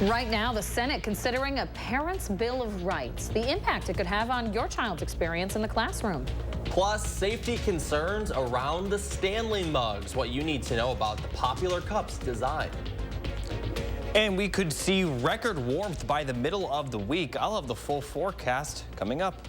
Right now, the Senate considering a parent's Bill of Rights, the impact it could have on your child's experience in the classroom. Plus, safety concerns around the Stanley mugs, what you need to know about the popular cup's design. And we could see record warmth by the middle of the week. I'll have the full forecast coming up.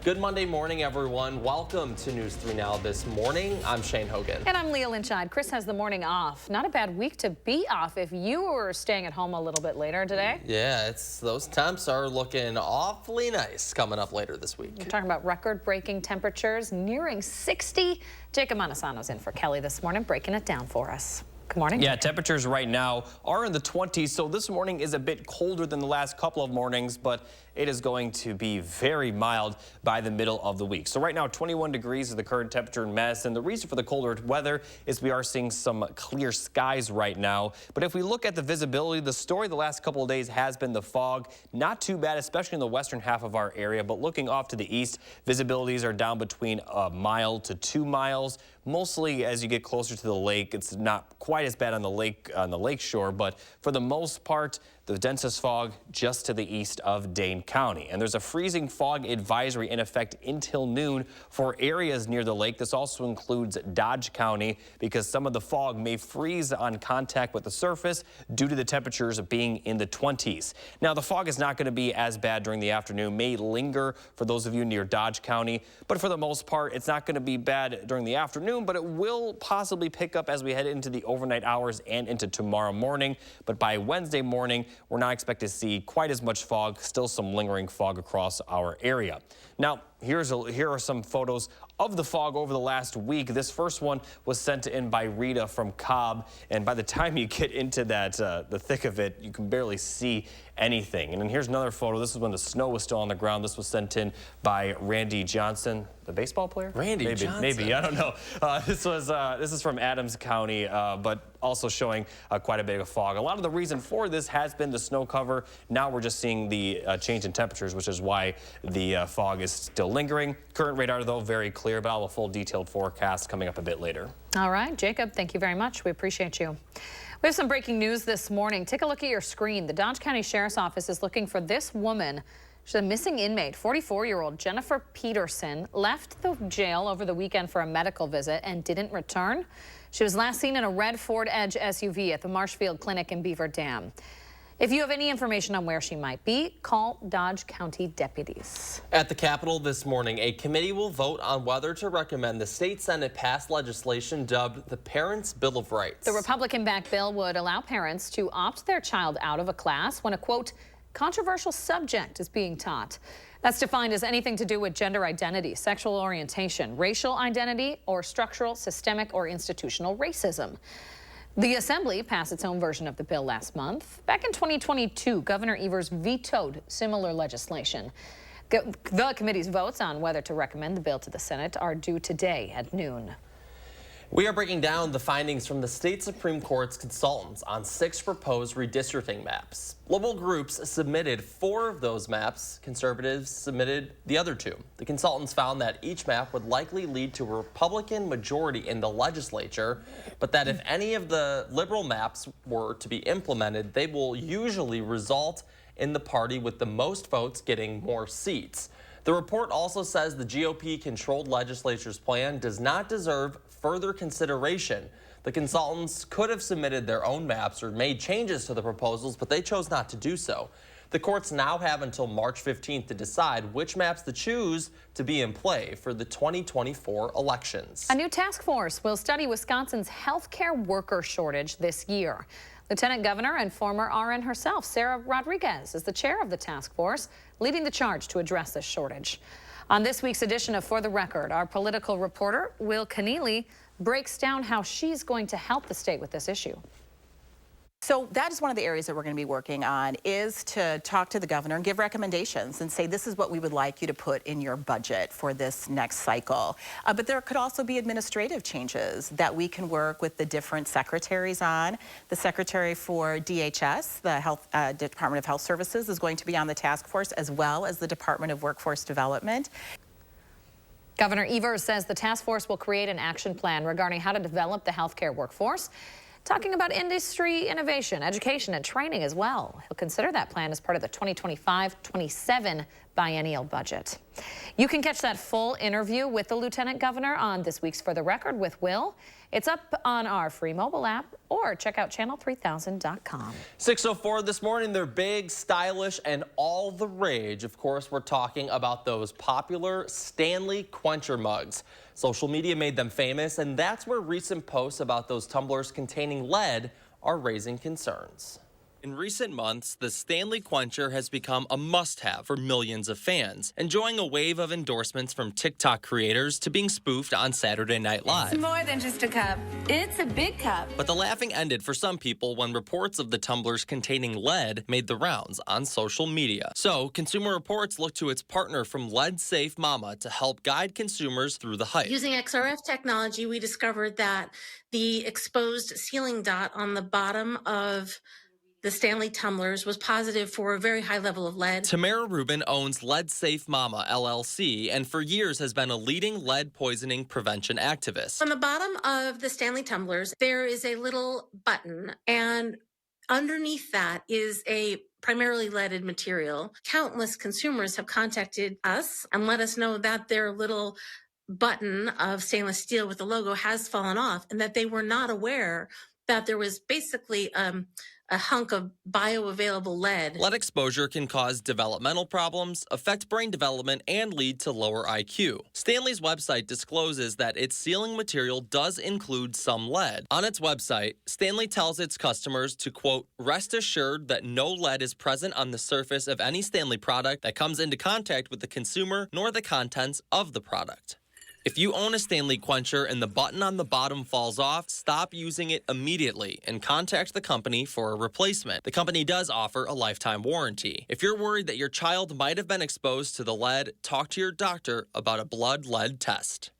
Good Monday morning, everyone. Welcome to News 3 Now this morning. I'm Shane Hogan. And I'm Leah Lynchide. Chris has the morning off. Not a bad week to be off if you were staying at home a little bit later today. Yeah, those temps are looking awfully nice coming up later this week. We're talking about record-breaking temperatures nearing 60. Jacob Montesano's in for Kelly this morning, breaking it down for us. Good morning. Yeah, temperatures right now are in the 20s, so this morning is a bit colder than the last couple of mornings, but it is going to be very mild by the middle of the week. So right now, 21 degrees is the current temperature in Madison. The reason for the colder weather is we are seeing some clear skies right now. But if we look at the visibility, the story the last couple of days has been the fog. Not too bad, especially in the western half of our area, but looking off to the east, visibilities are down between a mile to 2 miles. Mostly as you get closer to the lake, it's not quite as bad on the lake shore, but for the most part, the densest fog just to the east of Dane County. And there's a freezing fog advisory in effect until noon for areas near the lake. This also includes Dodge County because some of the fog may freeze on contact with the surface due to the temperatures being in the 20s. Now, the fog is not going to be as bad during the afternoon, may linger for those of you near Dodge County, but for the most part, it's not going to be bad during the afternoon, but it will possibly pick up as we head into the overnight hours and into tomorrow morning. But by Wednesday morning, we're not expected to see quite as much fog, still some lingering fog across our area. Now, here are some photos of the fog over the last week. This first one was sent in by Rita from Cobb, and by the time you get into that, the thick of it, you can barely see anything. And then here's another photo. This is when the snow was still on the ground. This was sent in by Randy Johnson, the baseball player? Randy Johnson. Maybe, I don't know. This is from Adams County, but also showing quite a bit of fog. A lot of the reason for this has been the snow cover. Now we're just seeing the change in temperatures, which is why the fog is still lingering. Current radar, though, very clear, but I'll have a full detailed forecast coming up a bit later. All right, Jacob, thank you very much. We appreciate you. We have some breaking news this morning. Take a look at your screen. The Dodge County Sheriff's Office is looking for this woman. She's a missing inmate. 44-year-old Jennifer Peterson left the jail over the weekend for a medical visit and didn't return. She was last seen in a red Ford Edge SUV at the Marshfield Clinic in Beaver Dam. If you have any information on where she might be, call Dodge County deputies. At the Capitol this morning, a committee will vote on whether to recommend the state Senate pass legislation dubbed the Parents' Bill of Rights. The Republican-backed bill would allow parents to opt their child out of a class when a, quote, controversial subject is being taught. That's defined as anything to do with gender identity, sexual orientation, racial identity, or structural, systemic, or institutional racism. The Assembly passed its own version of the bill last month. Back in 2022, Governor Evers vetoed similar legislation. The committee's votes on whether to recommend the bill to the Senate are due today at noon. We are breaking down the findings from the state Supreme Court's consultants on 6 proposed redistricting maps. Liberal groups submitted 4 of those maps. Conservatives submitted the other 2. The consultants found that each map would likely lead to a Republican majority in the legislature, but that if any of the liberal maps were to be implemented, they will usually result in the party with the most votes getting more seats. The report also says the GOP-controlled legislature's plan does not deserve further consideration. The consultants could have submitted their own maps or made changes to the proposals, but they chose not to do so. The courts now have until March 15th to decide which maps to choose to be in play for the 2024 elections. A new task force will study Wisconsin's healthcare worker shortage this year. Lieutenant Governor and former RN herself, Sarah Rodriguez, is the chair of the task force, leading the charge to address this shortage. On this week's edition of For the Record, our political reporter, Will Keneally, breaks down how she's going to help the state with this issue. So that is one of the areas that we're going to be working on, is to talk to the governor and give recommendations and say this is what we would like you to put in your budget for this next cycle. But there could also be administrative changes that we can work with the different secretaries on. The secretary for DHS, the Department of Health Services, is going to be on the task force, as well as the Department of Workforce Development. Governor Evers says the task force will create an action plan regarding how to develop the healthcare workforce. talking about industry innovation, education, and training as well. He'll consider that plan as part of the 2025-27 biennial budget. You can catch that full interview with the Lieutenant Governor on this week's For the Record with Will. It's up on our free mobile app, or check out channel3000.com. 6:04 this morning. They're big, stylish, and all the rage. Of course, we're talking about those popular Stanley quencher mugs. Social media made them famous, and that's where recent posts about those tumblers containing lead are raising concerns. In recent months, the Stanley Quencher has become a must-have for millions of fans, enjoying a wave of endorsements from TikTok creators to being spoofed on Saturday Night Live. It's more than just a cup. It's a big cup. But the laughing ended for some people when reports of the tumblers containing lead made the rounds on social media. So, Consumer Reports looked to its partner from Lead Safe Mama to help guide consumers through the hype. Using XRF technology, we discovered that the exposed sealing dot on the bottom of the Stanley tumblers was positive for a very high level of lead. Tamara Rubin owns Lead Safe Mama, LLC, and for years has been a leading lead poisoning prevention activist. On the bottom of the Stanley tumblers, there is a little button, and underneath that is a primarily leaded material. Countless consumers have contacted us and let us know that their little button of stainless steel with the logo has fallen off, and that they were not aware that there was basically a hunk of bioavailable lead. Lead exposure can cause developmental problems, affect brain development, and lead to lower IQ. Stanley's website discloses that its sealing material does include some lead. On its website, Stanley tells its customers to, quote, rest assured that no lead is present on the surface of any Stanley product that comes into contact with the consumer nor the contents of the product. If you own a Stanley Quencher and the button on the bottom falls off, stop using it immediately and contact the company for a replacement. The company does offer a lifetime warranty. If you're worried that your child might have been exposed to the lead, talk to your doctor about a blood lead test.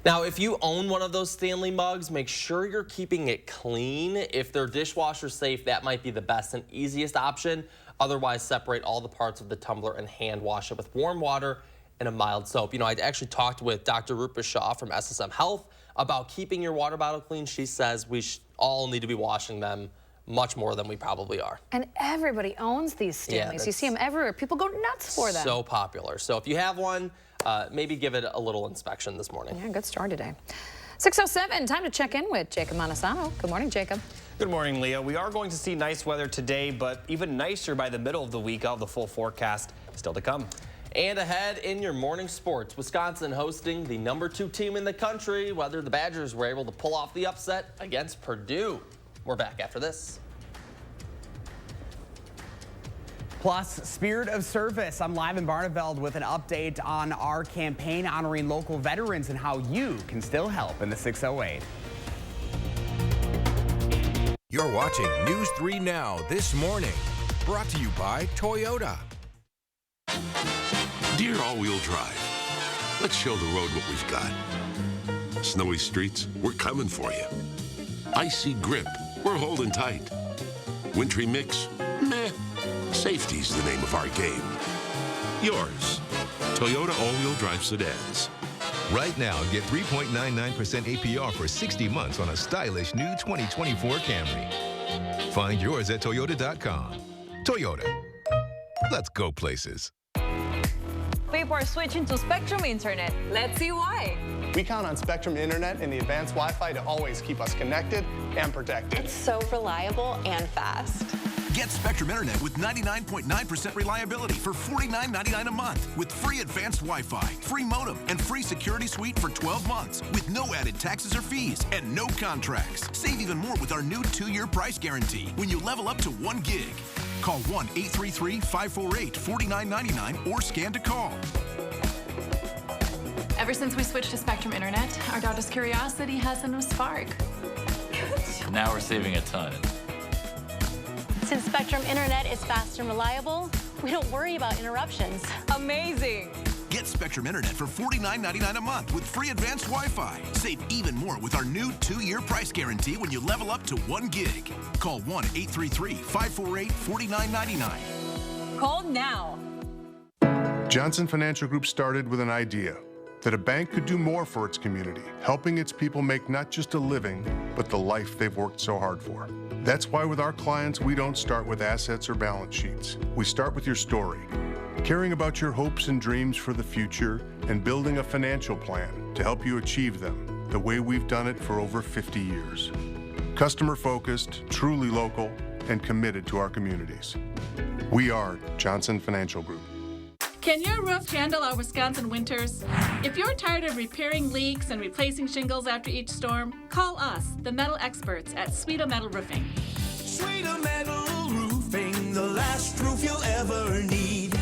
Now, if you own one of those Stanley mugs, make sure you're keeping it clean. If they're dishwasher safe, that might be the best and easiest option. Otherwise, separate all the parts of the tumbler and hand wash it with warm water and a mild soap. You know, I actually talked with Dr. Rupa Shah from SSM Health about keeping your water bottle clean. She says we all need to be washing them much more than we probably are. And everybody owns these Stanleys. Yeah, you see them everywhere. People go nuts for them. So popular. So if you have one, maybe give it a little inspection this morning. Yeah, good start today. 6:07, time to check in with Jacob Montesano. Good morning, Jacob. Good morning, Leah. We are going to see nice weather today, but even nicer by the middle of the week. I'll have the full forecast still to come. And ahead in your morning sports, Wisconsin hosting the #2 team in the country, whether the Badgers were able to pull off the upset against Purdue. We're back after this. Plus, Spirit of Service. I'm live in Barneveld with an update on our campaign honoring local veterans and how you can still help in the 608. You're watching News 3 Now this morning. Brought to you by Toyota. Dear all-wheel drive, let's show the road what we've got. Snowy streets, we're coming for you. Icy grip, we're holding tight. Wintry mix, meh. Safety's the name of our game. Yours, Toyota all-wheel drive sedans. Right now, get 3.99% APR for 60 months on a stylish new 2024 Camry. Find yours at Toyota.com. Toyota. Let's go places. People are switching to Spectrum Internet. Let's see why. We count on Spectrum Internet and the advanced Wi-Fi to always keep us connected and protected. It's so reliable and fast. Get Spectrum Internet with 99.9% reliability for $49.99 a month with free advanced Wi-Fi, free modem, and free security suite for 12 months with no added taxes or fees and no contracts. Save even more with our new 2-year price guarantee when you level up to 1 gig. Call 1-833-548-4999 or scan to call. Ever since we switched to Spectrum Internet, our daughter's curiosity has a new spark. Now we're saving a ton. Since Spectrum Internet is fast and reliable, we don't worry about interruptions. Amazing! Get Spectrum Internet for $49.99 a month with free advanced Wi-Fi. Save even more with our new 2-year price guarantee when you level up to 1 gig. Call 1-833-548-4999. Call now. Johnson Financial Group started with an idea that a bank could do more for its community, helping its people make not just a living, but the life they've worked so hard for. That's why with our clients, we don't start with assets or balance sheets. We start with your story, caring about your hopes and dreams for the future, and building a financial plan to help you achieve them the way we've done it for over 50 years. Customer-focused, truly local, and committed to our communities. We are Johnson Financial Group. Can your roof handle our Wisconsin winters? If you're tired of repairing leaks and replacing shingles after each storm, call us, the metal experts at Sweeto Metal Roofing. Sweeto Metal Roofing, the last roof you'll ever need.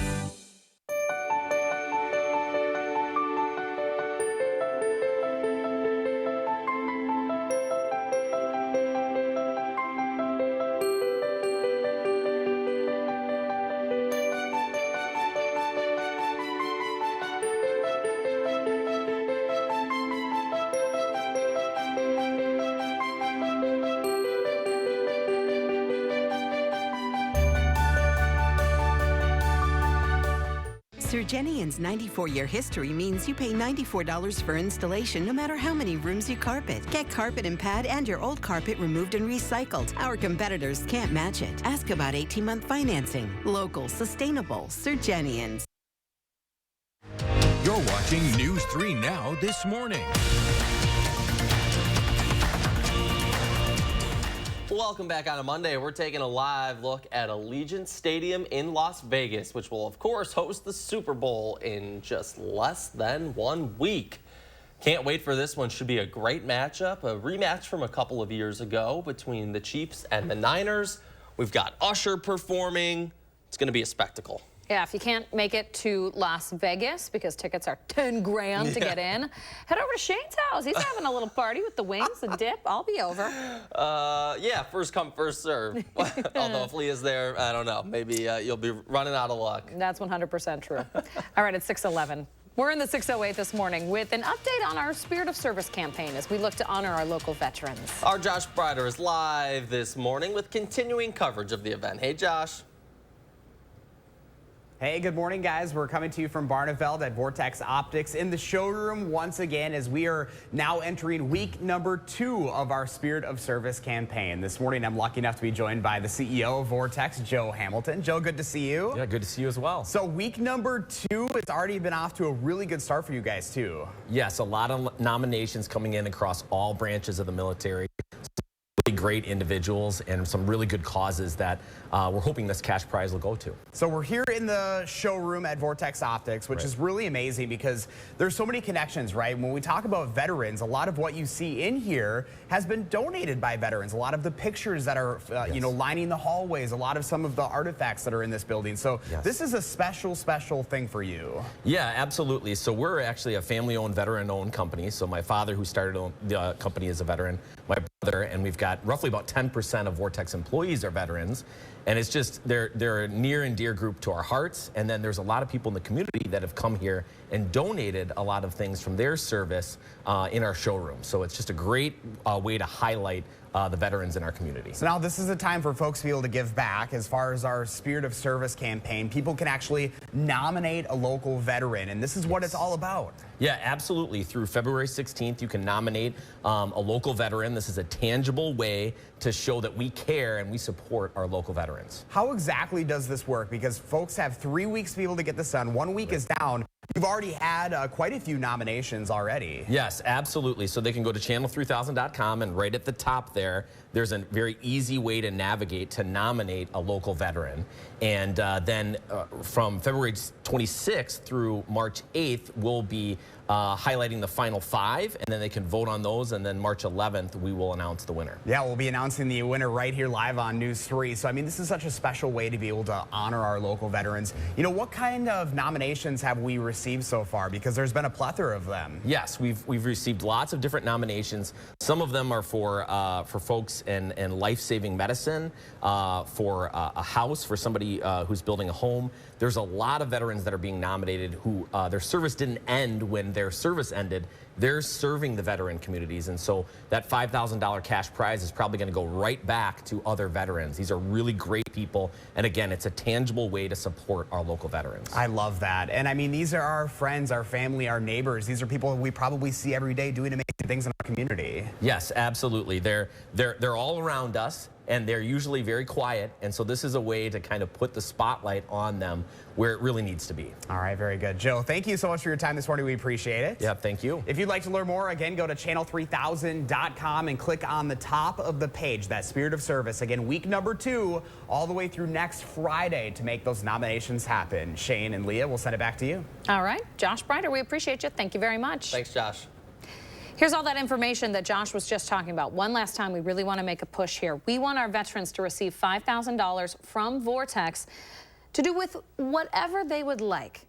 Surgenian's 94-year history means you pay $94 for installation no matter how many rooms you carpet. Get carpet and pad and your old carpet removed and recycled. Our competitors can't match it. Ask about 18-month financing. Local, sustainable, Surgenians. You're watching News 3 Now this morning. Welcome back on a Monday. We're taking a live look at Allegiant Stadium in Las Vegas, which will, of course, host the Super Bowl in just less than 1 week. Can't wait for this one. Should be a great matchup, a rematch from a couple of years ago between the Chiefs and the Niners. We've got Usher performing. It's going to be a spectacle. Yeah, if you can't make it to Las Vegas because tickets are 10 grand to get in, head over to Shane's house. He's having a little party with the wings, the dip. I'll be over. Yeah, first come, first serve. Although if Leah's there, I don't know. Maybe you'll be running out of luck. That's 100% true. All right, it's 6:11. We're in the 608 this morning with an update on our Spirit of Service campaign as we look to honor our local veterans. Our Josh Breider is live this morning with continuing coverage of the event. Hey, Josh. Hey, good morning, guys. We're coming to you from Barneveld at Vortex Optics in the showroom once again as we are now entering week number 2 of our Spirit of Service campaign. This morning, I'm lucky enough to be joined by the CEO of Vortex, Joe Hamilton. Joe, good to see you. Yeah, good to see you as well. So week number 2, it's already been off to a really good start for you guys, too. Yes, a lot of nominations coming in across all branches of the military. Really great individuals and some really good causes that we're hoping this cash prize will go to. So we're here in the showroom at Vortex Optics, which is really amazing because there's so many connections, right? When we talk about veterans, a lot of what you see in here has been donated by veterans. A lot of the pictures that are, you know, lining the hallways, a lot of some of the artifacts that are in this building. So this is a special, special thing for you. Yeah, absolutely. So we're actually a family-owned, veteran-owned company. So my father, who started the company, is a veteran. My brother, and we've got roughly about 10% of Vortex employees are veterans. And it's just, they're a near and dear group to our hearts. And then there's a lot of people in the community that have come here and donated a lot of things from their service in our showroom. So it's just a great way to highlight the veterans in our community. So now this is a time for folks to be able to give back. As far as our Spirit of Service campaign, people can actually nominate a local veteran, and this is what it's all about. Yeah, absolutely. Through February 16th, you can nominate a local veteran. This is a tangible way to show that we care and we support our local veterans. How exactly does this work? Because folks have 3 weeks to be able to get this done. 1 week is down. You've already had quite a few nominations already. Yes, absolutely. So they can go to channel3000.com, and right at the top there's a very easy way to navigate to nominate a local veteran. And then from February 26th through March 8th, we'll be highlighting the final 5, and then they can vote on those, and then March 11th, we will announce the winner. Yeah, we'll be announcing the winner right here live on News 3. So, I mean, this is such a special way to be able to honor our local veterans. You know, what kind of nominations have we received so far? Because there's been a plethora of them. Yes, we've received lots of different nominations. Some of them are for folks in life-saving medicine, for a house, for somebody who's building a home. There's a lot of veterans that are being nominated who their service didn't end when their service ended, they're serving the veteran communities. And so that $5,000 cash prize is probably going to go right back to other veterans. These are really great people. And again, it's a tangible way to support our local veterans. I love that. And I mean, these are our friends, our family, our neighbors. These are people we probably see every day doing amazing things in our community. Yes, absolutely. They're all around us, and they're usually very quiet. And so this is a way to kind of put the spotlight on them where it really needs to be. All right, very good. Joe, thank you so much for your time this morning. We appreciate it. Yeah, thank you. If you'd like to learn more, again, go to channel3000.com and click on the top of the page, that Spirit of Service. Again, week number 2, all the way through next Friday to make those nominations happen. Shane and Leah, we'll send it back to you. All right. Josh Breider, we appreciate you. Thank you very much. Thanks, Josh. Here's all that information that Josh was just talking about. One last time, we really want to make a push here. We want our veterans to receive $5,000 from Vortex to do with whatever they would like.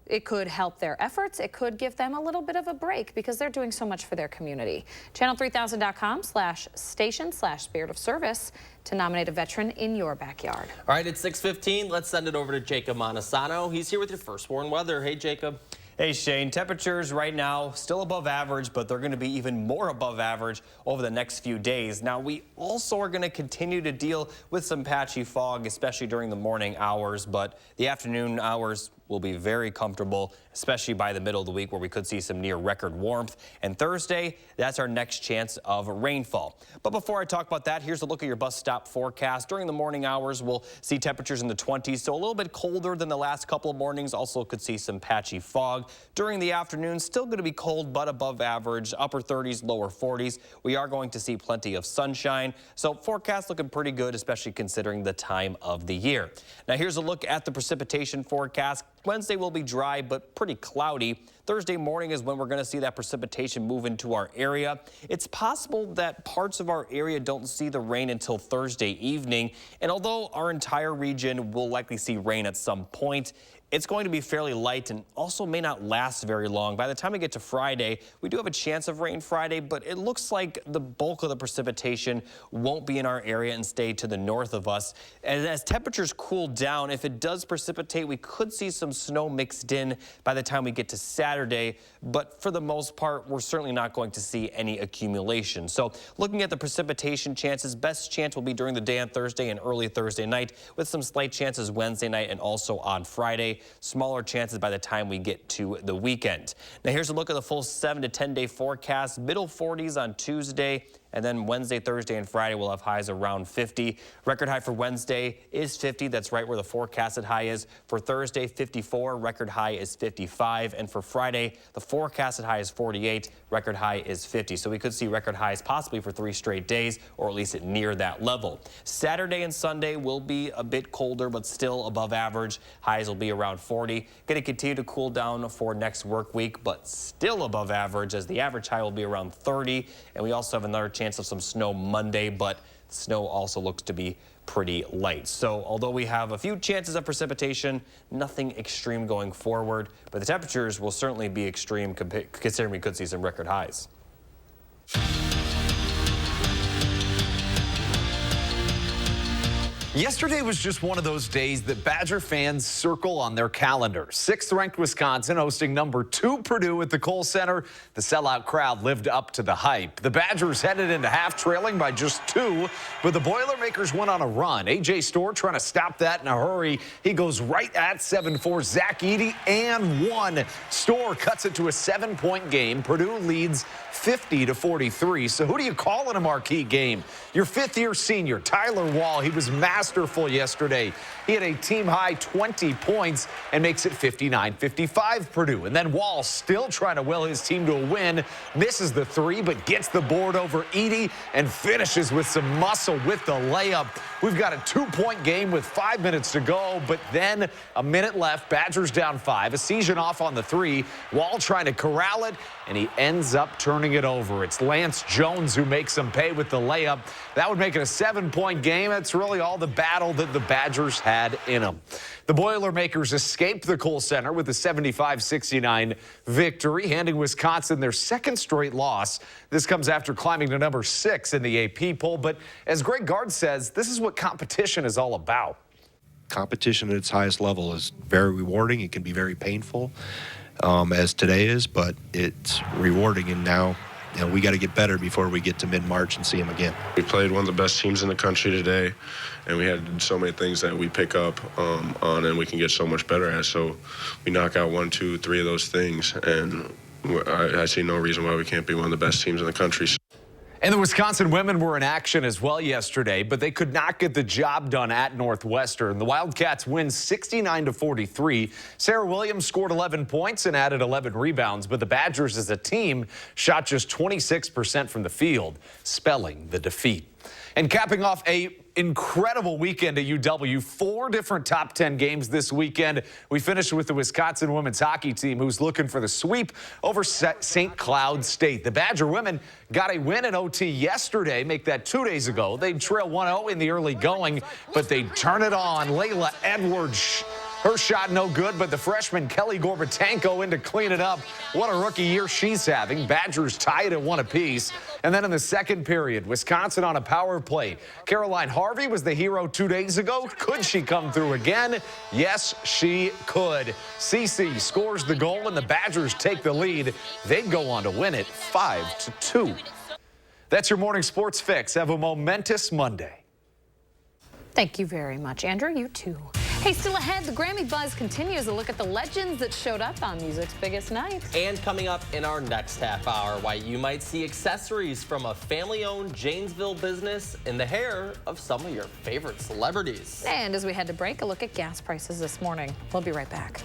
It could help their efforts. It could give them a little bit of a break because they're doing so much for their community. Channel3000.com/station/Spirit of Service to nominate a veteran in your backyard. All right, it's 6:15. Let's send it over to Jacob Montesano. He's here with your first warn weather. Hey, Jacob. Hey, Shane. Temperatures right now still above average, but they're going to be even more above average over the next few days. Now, we also are going to continue to deal with some patchy fog, especially during the morning hours, but the afternoon hours will be very comfortable, especially by the middle of the week where we could see some near record warmth. And Thursday, that's our next chance of rainfall. But before I talk about that, here's a look at your bus stop forecast. During the morning hours, we'll see temperatures in the 20s, so a little bit colder than the last couple of mornings. Also could see some patchy fog. During the afternoon, still going to be cold, but above average, upper 30s, lower 40s. We are going to see plenty of sunshine. So forecast looking pretty good, especially considering the time of the year. Now here's a look at the precipitation forecast. Wednesday will be dry, but pretty cloudy. Thursday morning is when we're going to see that precipitation move into our area. It's possible that parts of our area don't see the rain until Thursday evening. And although our entire region will likely see rain at some point, it's going to be fairly light and also may not last very long. By the time we get to Friday, we do have a chance of rain Friday, but it looks like the bulk of the precipitation won't be in our area and stay to the north of us. And as temperatures cool down, if it does precipitate, we could see some snow mixed in by the time we get to Saturday. But for the most part, we're certainly not going to see any accumulation. So looking at the precipitation chances, best chance will be during the day on Thursday and early Thursday night, with some slight chances Wednesday night and also on Friday. Smaller chances by the time we get to the weekend. Now here's a look at the full 7 to 10 day forecast. Middle 40s on Tuesday, and then Wednesday, Thursday, and Friday we'll have highs around 50. Record high for Wednesday is 50. That's right where the forecasted high is. For Thursday, 54. Record high is 55. And for Friday, the forecasted high is 48. Record high is 50. So we could see record highs possibly for 3 straight days, or at least near that level. Saturday and Sunday will be a bit colder, but still above average. Highs will be around 40. Going to continue to cool down for next work week, but still above average, as the average high will be around 30. And we also have another chance of some snow Monday, but snow also looks to be pretty light. So although we have a few chances of precipitation, nothing extreme going forward, but the temperatures will certainly be extreme considering we could see some record highs. Yesterday was just one of those days that Badger fans circle on their calendar. 6th-ranked Wisconsin hosting number 2 Purdue at the Kohl Center. The sellout crowd lived up to the hype. The Badgers headed into half trailing by just 2, but the Boilermakers went on a run. A.J. Storr trying to stop that in a hurry. He goes right at 7-4. Zach Edey and 1. Storr cuts it to a 7-point game. Purdue leads 50-43. So who do you call in a marquee game? Your 5th-year senior, Tyler Wall. He was masterful yesterday. He had a team-high 20 points and makes it 59-55 Purdue. And then Wall, still trying to will his team to a win, misses the 3, but gets the board over Edey and finishes with some muscle with the layup. We've got a 2-point game with 5 minutes to go, but then a minute left. Badgers down 5. Essegian off on the 3. Wall trying to corral it, and he ends up turning it over. It's Lance Jones who makes him pay with the layup. That would make it a 7-point game. That's really all the battle that the Badgers had in them. The Boilermakers escaped the Kohl Center with a 75-69 victory, handing Wisconsin their 2nd straight loss. This comes after climbing to number 6 in the AP poll. But as Greg Gard says, this is what competition is all about. Competition at its highest level is very rewarding. It can be very painful. as today is, but it's rewarding, and now we got to get better before we get to mid-March and see them again. We played one of the best teams in the country today, and we had so many things that we pick up on and we can get so much better at. So we knock out 1, 2, 3 of those things, and I see no reason why we can't be one of the best teams in the country. And the Wisconsin women were in action as well yesterday, but they could not get the job done at Northwestern. The Wildcats win 69-43. Sarah Williams scored 11 points and added 11 rebounds, but the Badgers as a team shot just 26% from the field, spelling the defeat. And capping off a incredible weekend at UW, 4 different top 10 games this weekend. We finished with the Wisconsin women's hockey team, who's looking for the sweep over St. Cloud State. The Badger women got a win in OT yesterday, make that 2 days ago. They'd trail 1-0 in the early going, but they turn it on. Layla Edwards, her shot no good, but the freshman Kelly Gorbatenko in to clean it up. What a rookie year she's having. Badgers tied at 1 apiece. And then in the second period, Wisconsin on a power play. Caroline Harvey was the hero 2 days ago. Could she come through again? Yes, she could. Cece scores the goal, and the Badgers take the lead. They'd go on to win it 5-2. That's your morning sports fix. Have a momentous Monday. Thank you very much, Andrew. You too. Hey, still ahead, the Grammy buzz continues. A look at the legends that showed up on music's biggest night. And coming up in our next half hour, why you might see accessories from a family-owned Jamesville business in the hair of some of your favorite celebrities. And as we head to break, a look at gas prices this morning. We'll be right back.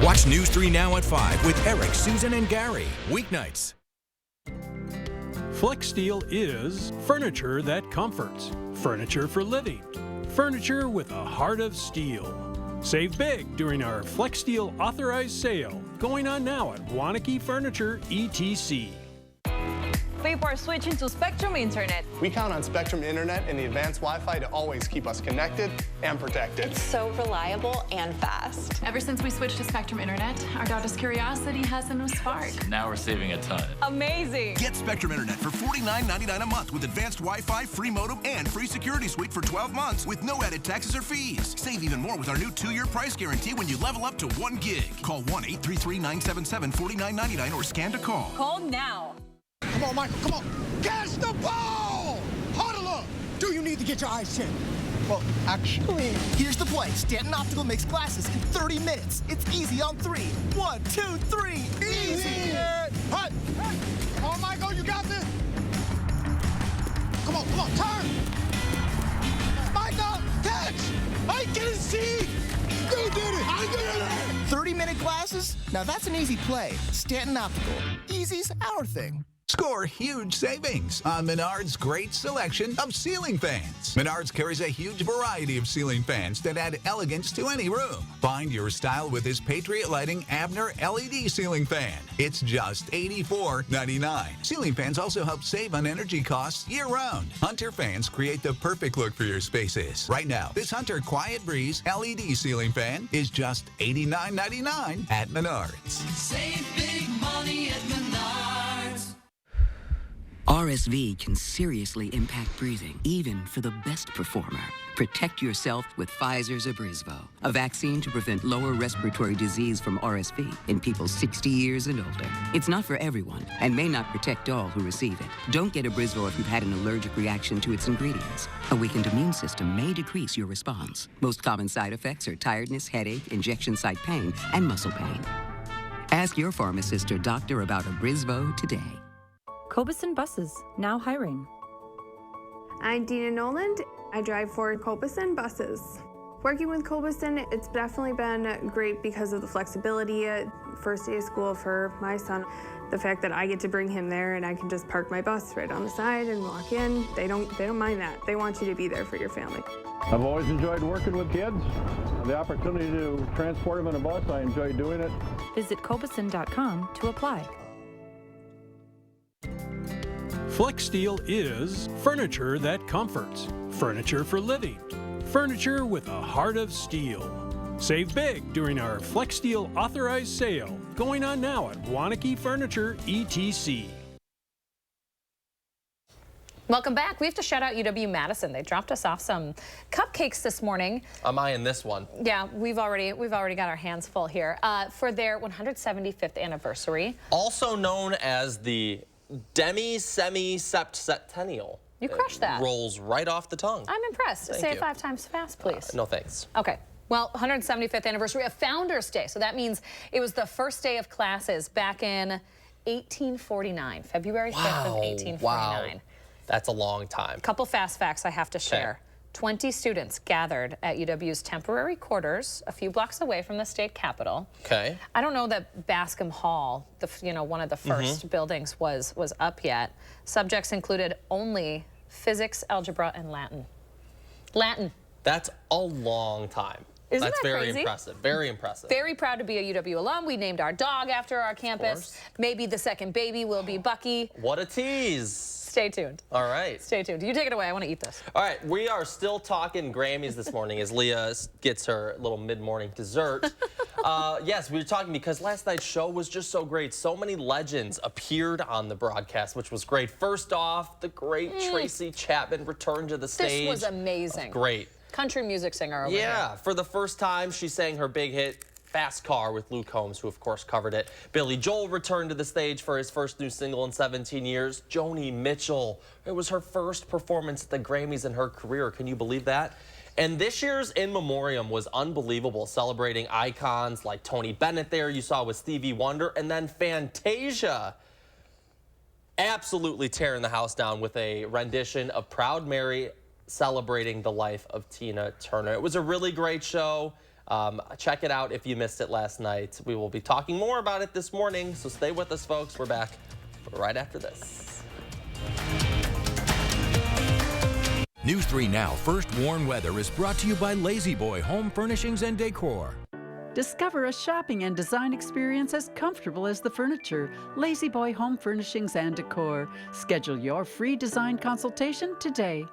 Watch News 3 Now at 5 with Eric, Susan, and Gary. Weeknights. FlexSteel is furniture that comforts. Furniture for living. Furniture with a heart of steel. Save big during our FlexSteel authorized sale going on now at Waunakee Furniture ETC. People are switching to Spectrum Internet. We count on Spectrum Internet and the advanced Wi-Fi to always keep us connected and protected. It's so reliable and fast. Ever since we switched to Spectrum Internet, our daughter's curiosity has a new spark. Now we're saving a ton. Amazing. Get Spectrum Internet for $49.99 a month with advanced Wi-Fi, free modem, and free security suite for 12 months with no added taxes or fees. Save even more with our new 2-year price guarantee when you level up to 1 gig. Call 1-833-977-4999 or scan to call. Call now. Come on, Michael, come on. Catch the ball! Huddle up. Do you need to get your eyes checked? Well, actually, here's the play. Stanton Optical makes glasses in 30 minutes. It's easy on 3. 1, 2, 3. Easy! Hut! Come on, Michael, you got this. Come on, turn! Michael, catch! I can see! You did it! I did it! 30-minute glasses? Now that's an easy play. Stanton Optical. Easy's our thing. Score huge savings on Menards' great selection of ceiling fans. Menards carries a huge variety of ceiling fans that add elegance to any room. Find your style with this Patriot Lighting Abner LED ceiling fan. It's just $84.99. Ceiling fans also help save on energy costs year-round. Hunter fans create the perfect look for your spaces. Right now, this Hunter Quiet Breeze LED ceiling fan is just $89.99 at Menards. Save big money at Menards. RSV can seriously impact breathing, even for the best performer. Protect yourself with Pfizer's Abrysvo, a vaccine to prevent lower respiratory disease from RSV in people 60 years and older. It's not for everyone and may not protect all who receive it. Don't get Abrysvo if you've had an allergic reaction to its ingredients. A weakened immune system may decrease your response. Most common side effects are tiredness, headache, injection site pain, and muscle pain. Ask your pharmacist or doctor about Abrysvo today. Cobeson Buses, now hiring. I'm Dina Noland. I drive for Cobeson Buses. Working with Cobeson, it's definitely been great because of the flexibility. First day of school for my son, the fact that I get to bring him there and I can just park my bus right on the side and walk in. They don't mind that. They want you to be there for your family. I've always enjoyed working with kids. The opportunity to transport them in a bus, I enjoy doing it. Visit Cobeson.com to apply. FlexSteel is furniture that comforts. Furniture for living. Furniture with a heart of steel. Save big during our FlexSteel authorized sale going on now at Wanakee Furniture, ETC. Welcome back. We have to shout out UW-Madison. They dropped us off some cupcakes this morning. Am I in this one? Yeah, we've already got our hands full here for their 175th anniversary. Also known as the Demi-Semi-Septennial. You crushed that. Rolls right off the tongue. I'm impressed. Thank Say you. it 5 times fast, please. No thanks. Okay. Well, 175th anniversary of Founders Day. So that means it was the first day of classes back in 1849, February 5th of 1849. Wow. That's a long time. Couple fast facts I have to share. 20 students gathered at UW's temporary quarters a few blocks away from the state capitol. Okay. I don't know that Bascom Hall, one of the first buildings, was up yet. Subjects included only physics, algebra, and Latin. Latin. That's a long time. Isn't That's that very crazy? impressive. Very impressive. Very proud to be a UW alum. We named our dog after our campus. Maybe the second baby will be Bucky. What a tease. Stay tuned. All right. Stay tuned. You take it away. I want to eat this. All right. We are still talking Grammys this morning as Leah gets her little mid-morning dessert. Yes, we were talking because last night's show was just so great. So many legends appeared on the broadcast, which was great. First off, the great Tracy Chapman returned to the stage. This was amazing. Great. Country music singer over here. Yeah, for the first time, she sang her big hit, Fast Car, with Luke Combs, who of course covered it. Billy Joel returned to the stage for his first new single in 17 years. Joni Mitchell, it was her first performance at the Grammys in her career. Can you believe that? And this year's In Memoriam was unbelievable, celebrating icons like Tony Bennett there, you saw with Stevie Wonder, and then Fantasia absolutely tearing the house down with a rendition of Proud Mary, celebrating the life of Tina Turner. It was a really great show. Check it out if you missed it last night. We will be talking more about it this morning, so stay with us, folks. We're back right after this. News 3 Now First Warn Weather is brought to you by Lazy Boy Home Furnishings and Decor. Discover a shopping and design experience as comfortable as the furniture. Lazy Boy Home Furnishings and Decor. Schedule your free design consultation today.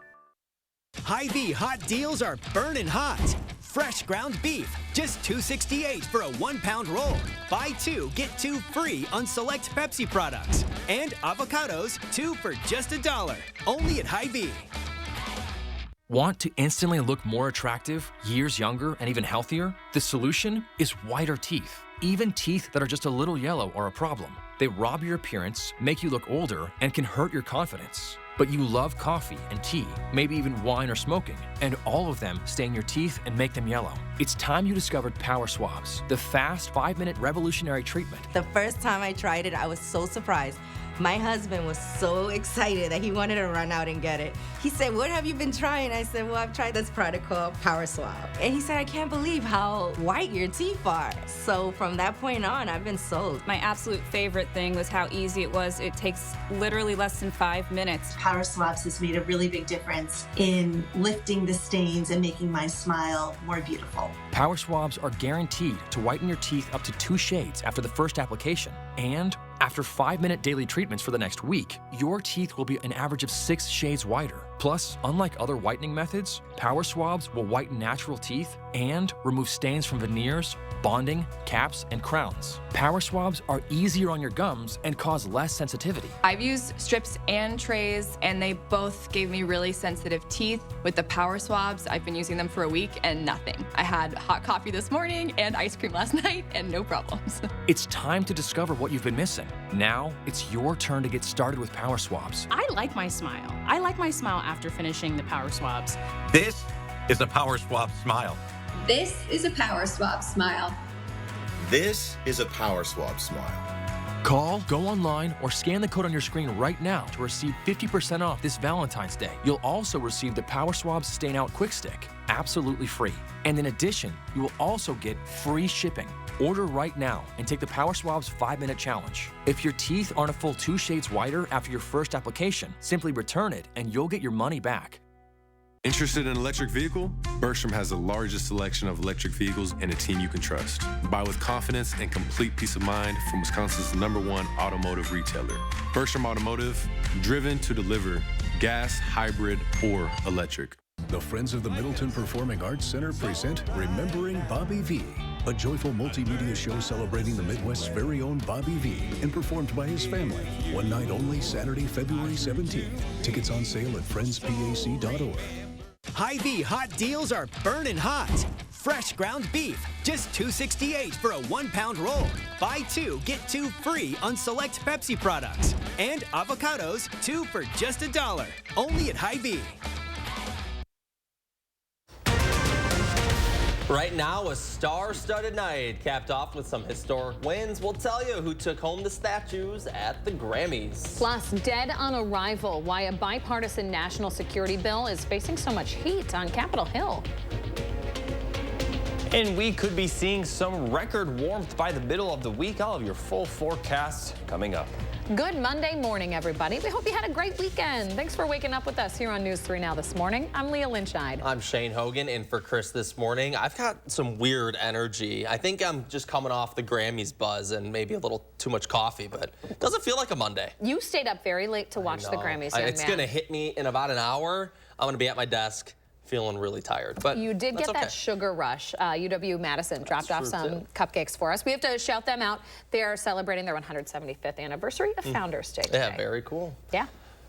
Hy-Vee hot deals are burning hot. Fresh ground beef, just $2.68 for a 1-pound roll. Buy 2, get 2 free on select Pepsi products. And avocados, 2 for just $1. Only at Hy-Vee. Want to instantly look more attractive, years younger, and even healthier? The solution is whiter teeth. Even teeth that are just a little yellow are a problem. They rob your appearance, make you look older, and can hurt your confidence. But you love coffee and tea, maybe even wine or smoking, and all of them stain your teeth and make them yellow. It's time you discovered Power Swabs, the fast 5-minute revolutionary treatment. The first time I tried it, I was so surprised. My husband was so excited that he wanted to run out and get it. He said, "What have you been trying?" I said, "Well, I've tried this product called Power Swab." And he said, "I can't believe how white your teeth are." So from that point on, I've been sold. My absolute favorite thing was how easy it was. It takes literally less than 5 minutes. Power Swabs has made a really big difference in lifting the stains and making my smile more beautiful. Power Swabs are guaranteed to whiten your teeth up to 2 shades after the first application. And after 5-minute daily treatments for the next week, your teeth will be an average of 6 shades whiter. Plus, unlike other whitening methods, Power Swabs will whiten natural teeth and remove stains from veneers, bonding, caps, and crowns. Power Swabs are easier on your gums and cause less sensitivity. I've used strips and trays, and they both gave me really sensitive teeth. With the Power Swabs, I've been using them for a week and nothing. I had hot coffee this morning and ice cream last night and no problems. It's time to discover what you've been missing. Now, it's your turn to get started with Power Swabs. I like my smile. I like my smile after finishing the Power Swabs. This is a Power Swab smile. This is a Power Swab smile. This is a Power Swab smile. Call, go online, or scan the code on your screen right now to receive 50% off this Valentine's Day. You'll also receive the Power Swabs Stain Out Quick Stick, absolutely free. And in addition, you will also get free shipping. Order right now and take the Power Swabs 5-minute challenge. If your teeth aren't a full 2 shades whiter after your first application, simply return it and you'll get your money back. Interested in an electric vehicle? Bergstrom has the largest selection of electric vehicles and a team you can trust. Buy with confidence and complete peace of mind from Wisconsin's #1 automotive retailer. Bergstrom Automotive, driven to deliver gas, hybrid, or electric. The Friends of the Middleton Performing Arts Center present Remembering Bobby V. a joyful multimedia show celebrating the Midwest's very own Bobby V and performed by his family. One night only, Saturday, February 17th. Tickets on sale at friendspac.org. Hy-Vee hot deals are burning hot. Fresh ground beef, just $2.68 for a 1-pound roll. Buy 2, get 2 free on select Pepsi products. And avocados, 2 for just $1. Only at Hy-Vee. Right now, a star-studded night capped off with some historic wins. We'll tell you who took home the statues at the Grammys. Plus, dead on arrival, why a bipartisan national security bill is facing so much heat on Capitol Hill. And we could be seeing some record warmth by the middle of the week. I'll have your full forecast coming up. Good Monday morning, everybody. We hope you had a great weekend. Thanks for waking up with us here on News 3 Now this morning. I'm Leah Lynchide. I'm Shane Hogan in for Chris this morning. I've got some weird energy. I think I'm just coming off the Grammys buzz and maybe a little too much coffee, but it doesn't feel like a Monday. You stayed up very late to watch the Grammys, young It's man. going to hit me in about an hour. I'm going to be at my desk feeling really tired, but you did get that sugar rush. UW Madison dropped off some cupcakes for us. We have to shout them out. They are celebrating their 175th anniversary of Founders Day today. Yeah, very cool. Yeah.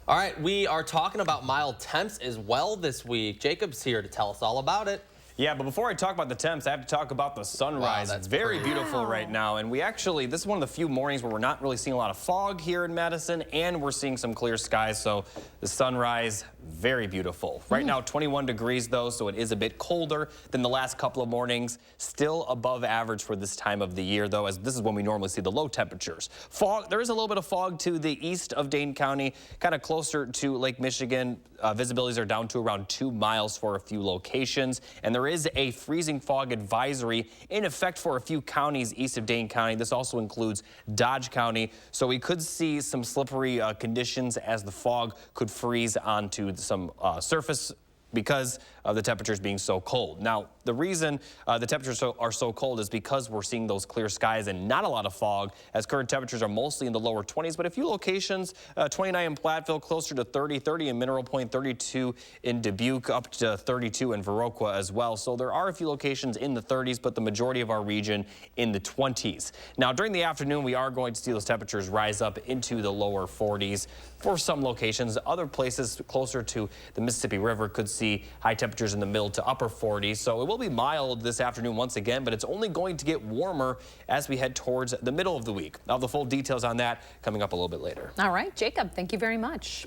All right, we are talking about mild temps as well this week. Jacob's here to tell us all about it. Yeah, but before I talk about the temps, I have to talk about the sunrise. Wow, it's very beautiful right now. And this is one of the few mornings where we're not really seeing a lot of fog here in Madison, and we're seeing some clear skies. So the sunrise, very beautiful. Right now, 21 degrees, though, so it is a bit colder than the last couple of mornings. Still above average for this time of the year, though, as this is when we normally see the low temperatures. Fog, there is a little bit of fog to the east of Dane County, kind of closer to Lake Michigan. Visibilities are down to around 2 miles for a few locations, and there is a freezing fog advisory in effect for a few counties east of Dane County. This also includes Dodge County, so we could see some slippery conditions as the fog could freeze onto some surface because of the temperatures being so cold. Now, the reason the temperatures are so cold is because we're seeing those clear skies and not a lot of fog, as current temperatures are mostly in the lower 20s, but a few locations, 29 in Platteville, closer to 30, 30 in Mineral Point, 32 in Dubuque, up to 32 in Viroqua as well. So there are a few locations in the 30s, but the majority of our region in the 20s. Now, during the afternoon, we are going to see those temperatures rise up into the lower 40s for some locations. Other places closer to the Mississippi River could see high temperatures in the middle to upper 40s. So it will be mild this afternoon once again, but it's only going to get warmer as we head towards the middle of the week. I'll have the full details on that coming up a little bit later. All right, Jacob, thank you very much.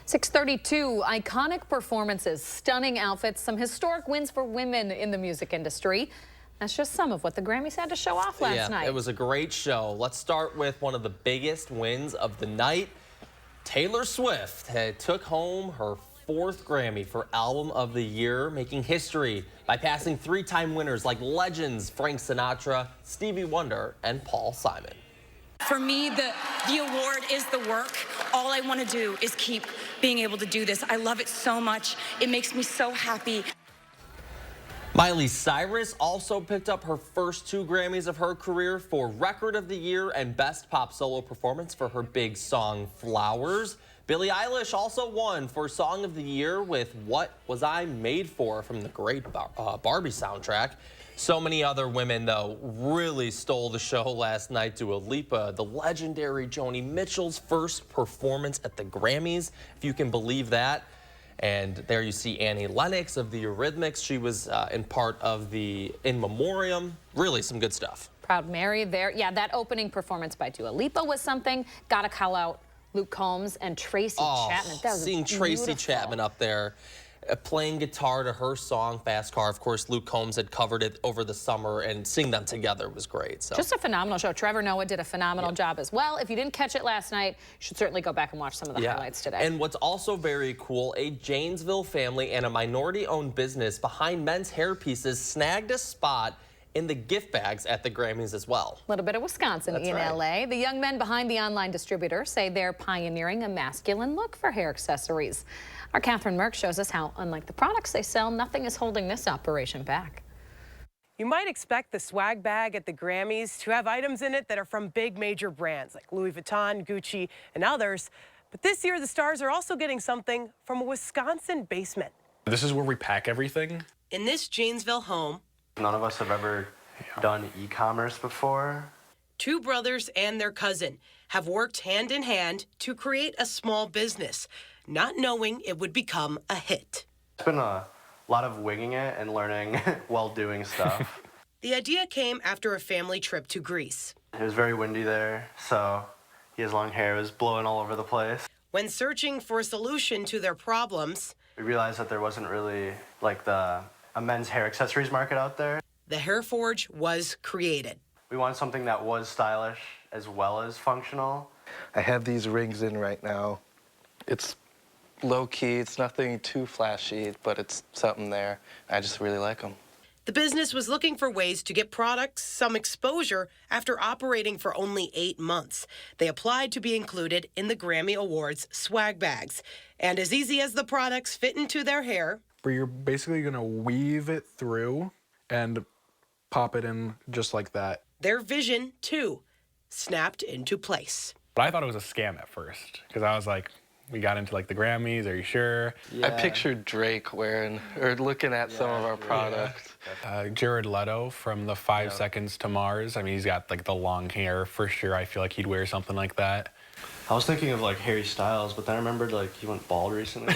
6:32, iconic performances, stunning outfits, some historic wins for women in the music industry. That's just some of what the Grammys had to show off last night. It was a great show. Let's start with one of the biggest wins of the night. Taylor Swift took home her 4th Grammy for Album of the Year, making history by passing 3-time winners like legends Frank Sinatra, Stevie Wonder, and Paul Simon. For me, the award is the work. All I want to do is keep being able to do this. I love it so much. It makes me so happy. Miley Cyrus also picked up her first 2 Grammys of her career for Record of the Year and Best Pop Solo Performance for her big song Flowers. Billie Eilish also won for Song of the Year with What Was I Made For from the great Barbie soundtrack. So many other women, though, really stole the show last night. Dua Lipa, the legendary Joni Mitchell's first performance at the Grammys, if you can believe that. And there you see Annie Lennox of the Eurythmics. She was in part of the In Memoriam. Really some good stuff. Proud Mary there. Yeah, that opening performance by Dua Lipa was something. Gotta call out Luke Combs and Tracy Chapman. That was seeing Tracy Chapman up there playing guitar to her song Fast Car. Of course, Luke Combs had covered it over the summer, and seeing them together was great. So just a phenomenal show. Trevor Noah did a phenomenal job as well. If you didn't catch it last night, you should certainly go back and watch some of the highlights today. And what's also very cool, a Jamesville family and a minority-owned business behind men's hair pieces snagged a spot in the gift bags at the Grammys as well. A little bit of Wisconsin in LA. The young men behind the online distributor say they're pioneering a masculine look for hair accessories. Our Catherine Merck shows us how, unlike the products they sell, nothing is holding this operation back. You might expect the swag bag at the Grammys to have items in it that are from big major brands like Louis Vuitton, Gucci, and others. But this year, the stars are also getting something from a Wisconsin basement. This is where we pack everything. In this Janesville home, none of us have ever done e-commerce before. Two brothers and their cousin have worked hand in hand to create a small business, not knowing it would become a hit. It's been a lot of winging it and learning while doing stuff. The idea came after a family trip to Greece. It was very windy there, so he has long hair. It was blowing all over the place. When searching for a solution to their problems, we realized that there wasn't really like a men's hair accessories market out there. The Hair Forge was created. We wanted something that was stylish as well as functional. I have these rings in right now. It's low-key, it's nothing too flashy, but it's something there. I just really like them. The business was looking for ways to get products some exposure after operating for only 8 months. They applied to be included in the Grammy Awards swag bags. And as easy as the products fit into their hair, where you're basically going to weave it through and pop it in just like that. Their vision, too, snapped into place. But I thought it was a scam at first, because I was like, we got into like the Grammys, are you sure? Yeah. I pictured Drake wearing, or looking at some of our products. Jared Leto from the 5 Seconds to Mars. I mean, he's got like the long hair for sure. I feel like he'd wear something like that. I was thinking of like Harry Styles, but then I remembered like he went bald recently.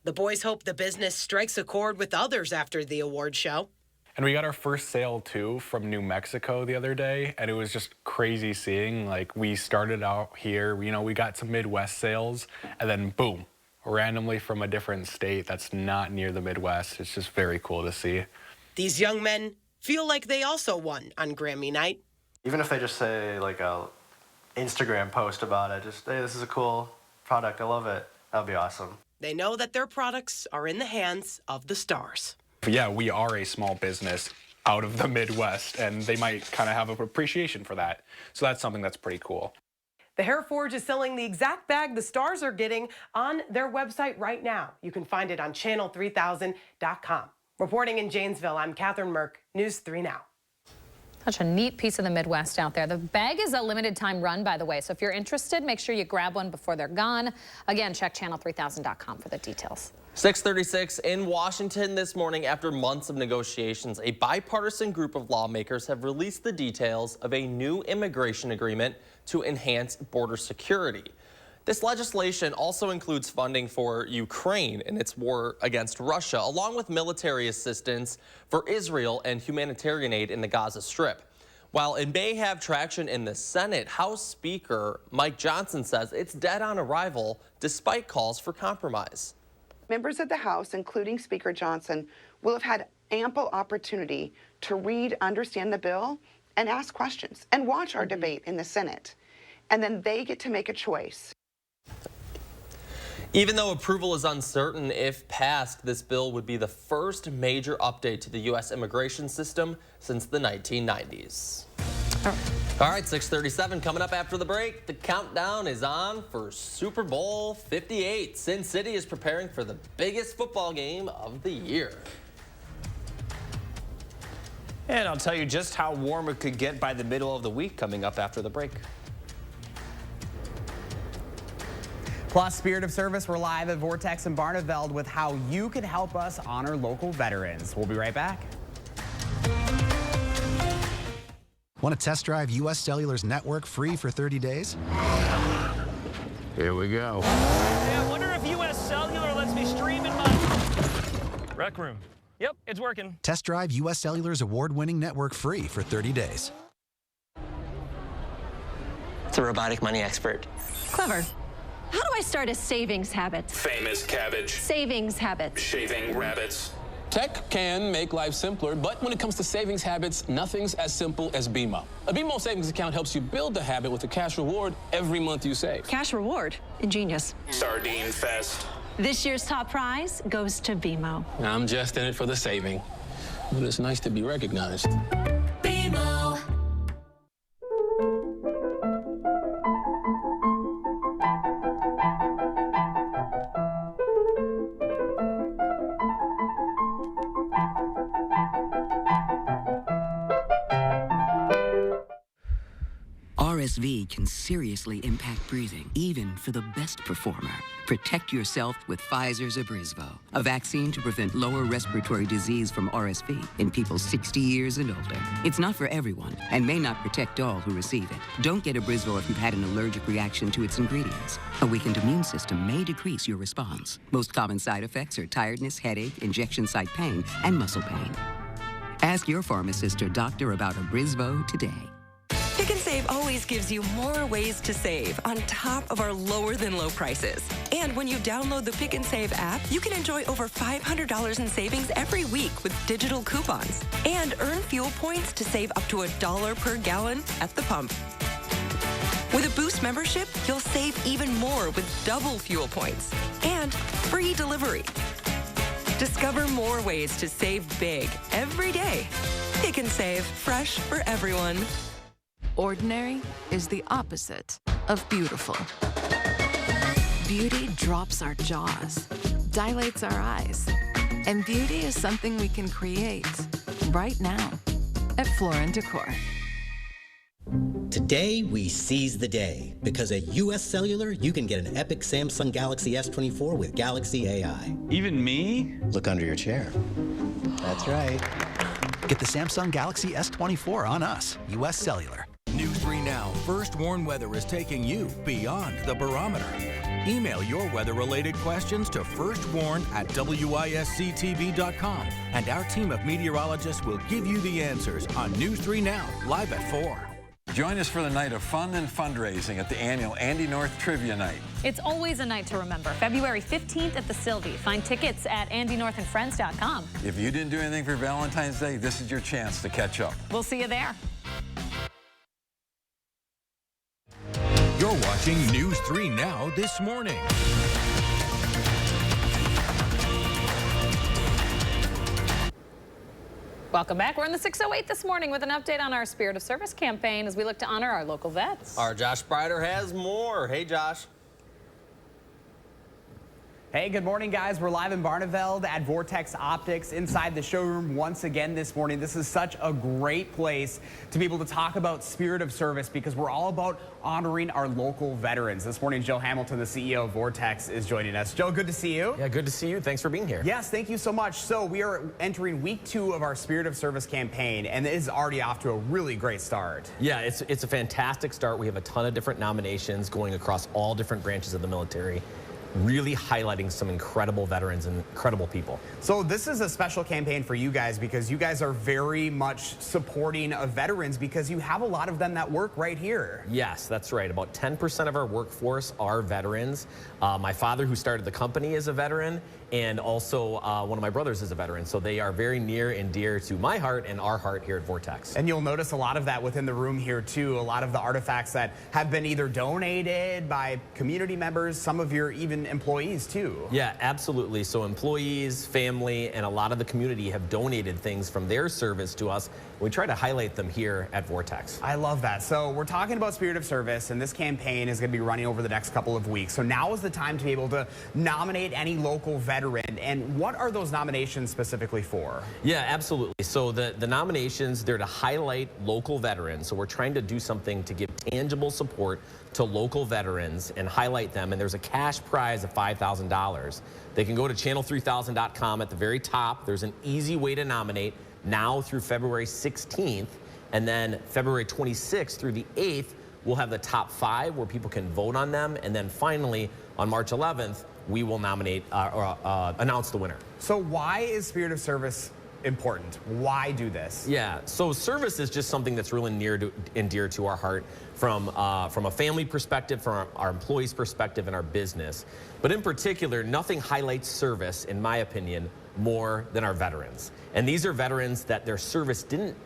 The boys hope the business strikes a chord with others after the award show. And we got our first sale too from New Mexico the other day, and it was just crazy seeing, like, we started out here, you know, we got some Midwest sales, and then boom, randomly from a different state that's not near the Midwest. It's just very cool to see. These young men feel like they also won on Grammy night. Even if they just say like a Instagram post about it, just, hey, this is a cool product, I love it, that'd be awesome. They know that their products are in the hands of the stars. Yeah, we are a small business out of the Midwest, and they might kind of have an appreciation for that. So that's something that's pretty cool. The Hair Forge is selling the exact bag the stars are getting on their website right now. You can find it on channel3000.com. Reporting in Jamesville, I'm Catherine Merck, News 3 Now. Such a neat piece of the Midwest out there. The bag is a limited time run, by the way, so if you're interested, make sure you grab one before they're gone. Again, check channel3000.com for the details. 6:36 in Washington this morning. After months of negotiations, a bipartisan group of lawmakers have released the details of a new immigration agreement to enhance border security. This legislation also includes funding for Ukraine in its war against Russia, along with military assistance for Israel and humanitarian aid in the Gaza Strip. While it may have traction in the Senate, House Speaker Mike Johnson says it's dead on arrival despite calls for compromise. Members of the House, including Speaker Johnson, will have had ample opportunity to read, understand the bill, and ask questions, and watch our debate in the Senate. And then they get to make a choice. Even though approval is uncertain, if passed, this bill would be the first major update to the U.S. immigration system since the 1990s. All right, 6:37 coming up after the break. The countdown is on for Super Bowl 58. Sin City is preparing for the biggest football game of the year. And I'll tell you just how warm it could get by the middle of the week coming up after the break. Plus, Spirit of Service, we're live at Vortex in Barneveld with how you can help us honor local veterans. We'll be right back. Want to test drive U.S. Cellular's network free for 30 days? Here we go. Hey, I wonder if U.S. Cellular lets me stream in my rec room. Yep, it's working. Test drive U.S. Cellular's award-winning network free for 30 days. It's a robotic money expert. Clever. How do I start a savings habit? Famous cabbage. Savings habit. Shaving rabbits. Tech can make life simpler, but when it comes to savings habits, nothing's as simple as BMO. A BMO savings account helps you build the habit with a cash reward every month you save. Cash reward. Ingenious. Sardine Fest. This year's top prize goes to BMO. I'm just in it for the saving, but it's nice to be recognized. BMO. RSV can seriously impact breathing, even for the best performer. Protect yourself with Pfizer's Abrysvo, a vaccine to prevent lower respiratory disease from RSV in people 60 years and older. It's not for everyone and may not protect all who receive it. Don't get Abrysvo if you've had an allergic reaction to its ingredients. A weakened immune system may decrease your response. Most common side effects are tiredness, headache, injection site pain, and muscle pain. Ask your pharmacist or doctor about Abrysvo today. Pick and Save always gives you more ways to save on top of our lower than low prices. And when you download the Pick and Save app, you can enjoy over $500 in savings every week with digital coupons and earn fuel points to save up to $1 per gallon at the pump. With a Boost membership, you'll save even more with double fuel points and free delivery. Discover more ways to save big every day. Pick and Save, fresh for everyone. Ordinary is the opposite of beautiful. Beauty drops our jaws, dilates our eyes, and beauty is something we can create right now at Floor & Decor. Today, we seize the day, because at US Cellular, you can get an epic Samsung Galaxy S24 with Galaxy AI. Even me? Look under your chair. That's right. Get the Samsung Galaxy S24 on us, US Cellular. News 3 Now First Warn Weather is taking you beyond the barometer. Email your weather-related questions to firstwarn@wisctv.com, and our team of meteorologists will give you the answers on News 3 Now, live at 4. Join us for the night of fun and fundraising at the annual Andy North Trivia Night. It's always a night to remember. February 15th at the Sylvie. Find tickets at andynorthandfriends.com. If you didn't do anything for Valentine's Day, this is your chance to catch up. We'll see you there. You're watching News 3 Now this morning. Welcome back. We're in the 608 this morning with an update on our Spirit of Service campaign as we look to honor our local vets. Our Josh Breider has more. Hey, Josh. Hey, good morning, guys. We're live in Barneveld at Vortex Optics inside the showroom once again this morning. This is such a great place to be able to talk about Spirit of Service because we're all about honoring our local veterans. This morning, Joe Hamilton, the CEO of Vortex, is joining us. Joe, good to see you. Yeah, good to see you. Thanks for being here. Yes, thank you so much. So we are entering week 2 of our Spirit of Service campaign, and it is already off to a really great start. Yeah, it's a fantastic start. We have a ton of different nominations going across all different branches of the military, really highlighting some incredible veterans and incredible people. So this is a special campaign for you guys because you guys are very much supporting of veterans because you have a lot of them that work right here. Yes, that's right. About 10% of our workforce are veterans. My father, who started the company, is a veteran, and also one of my brothers is a veteran. So they are very near and dear to my heart and our heart here at Vortex. And you'll notice a lot of that within the room here too. A lot of the artifacts that have been either donated by community members, some of your even employees too. Yeah, absolutely. So employees, family, and a lot of the community have donated things from their service to us. We try to highlight them here at Vortex. I love that. So we're talking about Spirit of Service, and this campaign is going to be running over the next couple of weeks. So now is the time to be able to nominate any local veteran. And what are those nominations specifically for? Yeah, absolutely. So the nominations, they're to highlight local veterans. So we're trying to do something to give tangible support to local veterans and highlight them. And there's a cash prize of $5,000. They can go to channel3000.com. At the very top, there's an easy way to nominate now through February 16th. And then February 26th through the 8th, we'll have the top 5 where people can vote on them. And then finally, on March 11th, we will nominate announce the winner. So why is Spirit of Service important? Why do this? Yeah, so service is just something that's really near to and dear to our heart from a family perspective, from our employees' perspective, and our business. But in particular, nothing highlights service, in my opinion, more than our veterans. And these are veterans that their service didn't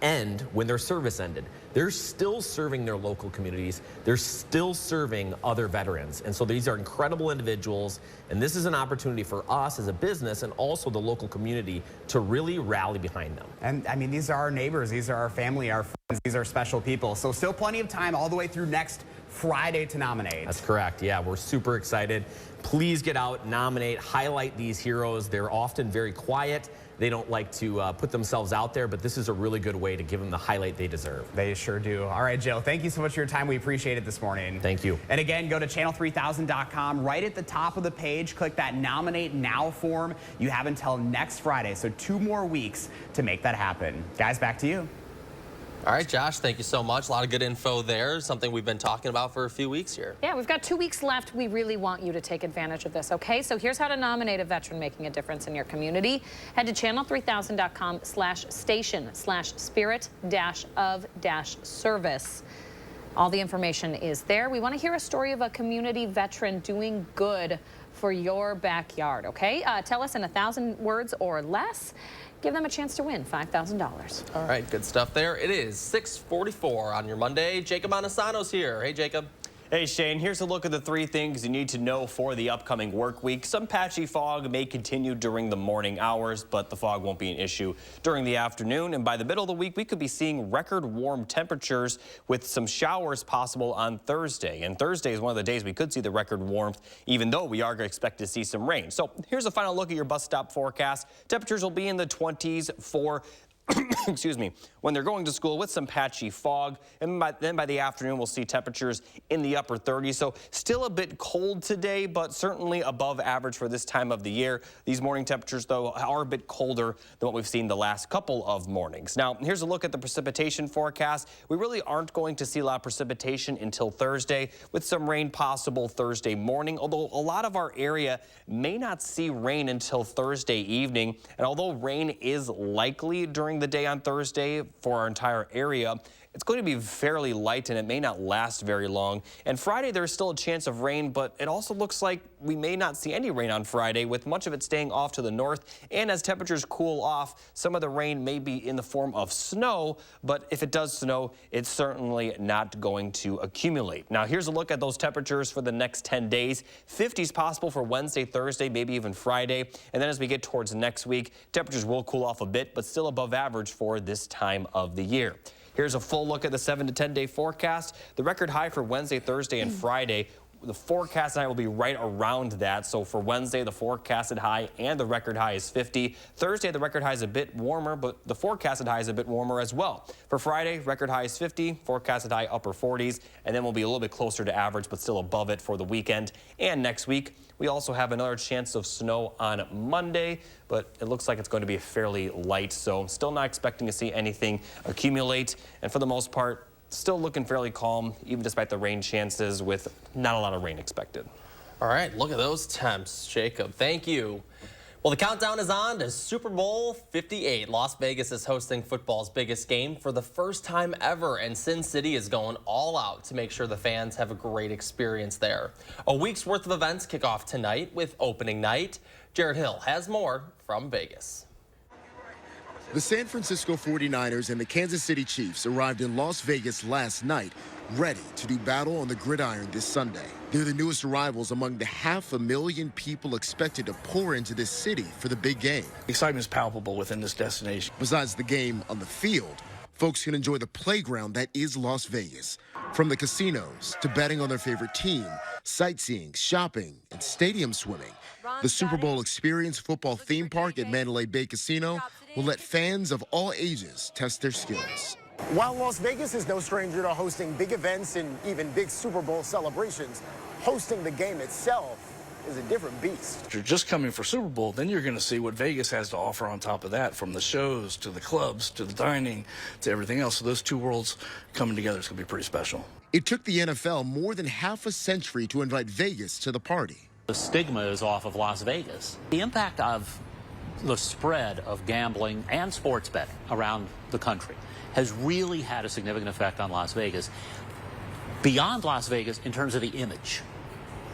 end when their service ended. They're still serving their local communities. They're still serving other veterans. And so these are incredible individuals. And this is an opportunity for us as a business and also the local community to really rally behind them. And I mean, these are our neighbors. These are our family, our friends. These are special people. So still plenty of time all the way through next Friday to nominate. That's correct. Yeah, we're super excited. Please get out, nominate, highlight these heroes. They're often very quiet. They don't like to put themselves out there, but this is a really good way to give them the highlight they deserve. They sure do. All right, Jill, thank you so much for your time. We appreciate it this morning. Thank you. And again, go to channel3000.com. Right at the top of the page, click that Nominate Now form. You have until next Friday, so 2 more weeks to make that happen. Guys, back to you. All right, Josh, thank you so much. A lot of good info there, something we've been talking about for a few weeks here. Yeah, we've got 2 weeks left. We really want you to take advantage of this, okay? So here's how to nominate a veteran making a difference in your community. Head to channel3000.com/station/spirit-of-service. All the information is there. We want to hear a story of a community veteran doing good for your backyard, okay? Tell us in 1,000 words or less. Give them a chance to win $5,000. All right, good stuff there. It is 6:44 on your Monday. Jacob Montesano's here. Hey, Jacob. Hey, Shane, here's a look at the 3 things you need to know for the upcoming work week. Some patchy fog may continue during the morning hours, but the fog won't be an issue during the afternoon. And by the middle of the week, we could be seeing record warm temperatures with some showers possible on Thursday. And Thursday is one of the days we could see the record warmth, even though we are expected to see some rain. So here's a final look at your bus stop forecast. Temperatures will be in the 20s for excuse me, when they're going to school with some patchy fog. And then by the afternoon, we'll see temperatures in the upper 30s. So still a bit cold today, but certainly above average for this time of the year. These morning temperatures, though, are a bit colder than what we've seen the last couple of mornings. Now, here's a look at the precipitation forecast. We really aren't going to see a lot of precipitation until Thursday, with some rain possible Thursday morning, although a lot of our area may not see rain until Thursday evening. And although rain is likely during the day on Thursday for our entire area, it's going to be fairly light and it may not last very long. And Friday, there's still a chance of rain, but it also looks like we may not see any rain on Friday, with much of it staying off to the north. And as temperatures cool off, some of the rain may be in the form of snow, but if it does snow, it's certainly not going to accumulate. Now, here's a look at those temperatures for the next 10 days. 50s possible for Wednesday, Thursday, maybe even Friday. And then as we get towards next week, temperatures will cool off a bit, but still above average for this time of the year. Here's a full look at the 7 to 10 day forecast. The record high for Wednesday, Thursday, and Friday. The forecast high will be right around that. So for Wednesday, the forecasted high and the record high is 50. Thursday, the record high is a bit warmer, but the forecasted high is a bit warmer as well. For Friday, record high is 50, forecasted high upper 40s, and then we'll be a little bit closer to average, but still above it for the weekend. And next week, we also have another chance of snow on Monday, but it looks like it's going to be fairly light. So still not expecting to see anything accumulate. And for the most part, still looking fairly calm, even despite the rain chances, with not a lot of rain expected. All right, look at those temps, Jacob. Thank you. Well, the countdown is on to Super Bowl 58. Las Vegas is hosting football's biggest game for the first time ever, and Sin City is going all out to make sure the fans have a great experience there. A week's worth of events kick off tonight with opening night. Jared Hill has more from Vegas. The San Francisco 49ers and the Kansas City Chiefs arrived in Las Vegas last night, ready to do battle on the gridiron this Sunday. They're the newest arrivals among the 500,000 people expected to pour into this city for the big game. Excitement is palpable within this destination. Besides the game on the field, folks can enjoy the playground that is Las Vegas. From the casinos to betting on their favorite team, sightseeing, shopping, and stadium swimming, the Super Bowl Experience football theme park at Mandalay Bay Casino will let fans of all ages test their skills. While Las Vegas is no stranger to hosting big events and even big Super Bowl celebrations, hosting the game itself is a different beast. If you're just coming for Super Bowl, then you're going to see what Vegas has to offer on top of that, from the shows to the clubs to the dining to everything else. So those two worlds coming together is going to be pretty special. It took the NFL more than half a century to invite Vegas to the party. The stigma is off of Las Vegas. The impact of the spread of gambling and sports betting around the country has really had a significant effect on Las Vegas. Beyond Las Vegas, in terms of the image,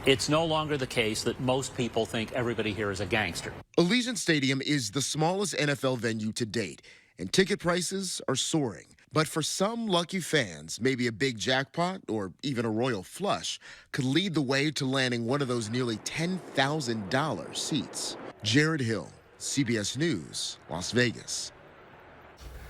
it's no longer the case that most people think everybody here is a gangster. Allegiant Stadium is the smallest NFL venue to date, and ticket prices are soaring. But for some lucky fans, maybe a big jackpot or even a royal flush could lead the way to landing one of those nearly $10,000 seats. Jared Hill, CBS News, Las Vegas.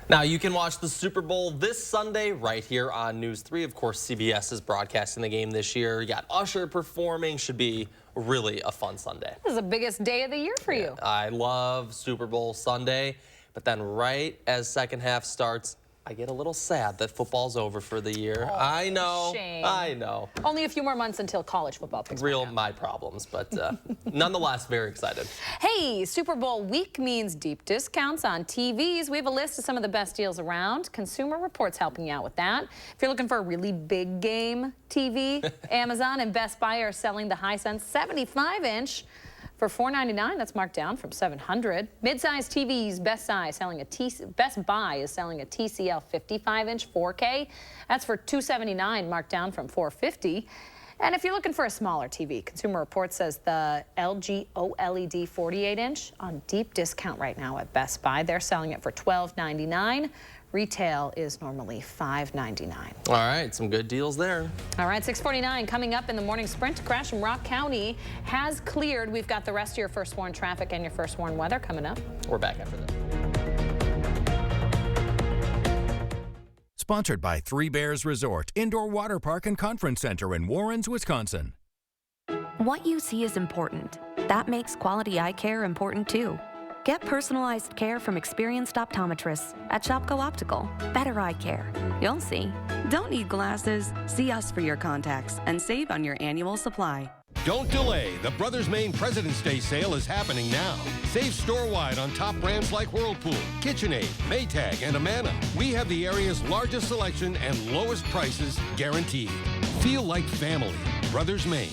Now, you can watch the Super Bowl this Sunday right here on News 3. Of course, CBS is broadcasting the game this year. You got Usher performing. Should be really a fun Sunday. This is the biggest day of the year for you. I love Super Bowl Sunday, but then right as second half starts, I get a little sad that football's over for the year. Oh, I know. shame. I know. Only a few more months until college football picks Real back up. my problems, but nonetheless, very excited. Hey, Super Bowl week means deep discounts on TVs. We have a list of some of the best deals around. Consumer Reports helping you out with that. If you're looking for a really big game TV, Amazon and Best Buy are selling the Hisense 75-inch. For $499, that's marked down from $700. Mid-size TVs, Best Buy is selling a TCL 55-inch 4K. That's for $279, marked down from $450. And if you're looking for a smaller TV, Consumer Reports says the LG OLED 48-inch on deep discount right now at Best Buy. They're selling it for $1299. Retail is normally $599. All right, some good deals there. All right, 6:49 coming up in the morning sprint. Crash in Rock County has cleared. We've got the rest of your First Warn traffic and your First Warn weather coming up. We're back after this. Sponsored by Three Bears Resort, Indoor Water Park and Conference Center in Warrens, Wisconsin. What you see is important. That makes quality eye care important too. Get personalized care from experienced optometrists at Shopko Optical. Better eye care. You'll see. Don't need glasses. See us for your contacts and save on your annual supply. Don't delay. The Brothers Maine President's Day sale is happening now. Save store-wide on top brands like Whirlpool, KitchenAid, Maytag, and Amana. We have the area's largest selection and lowest prices guaranteed. Feel like family. Brothers Maine.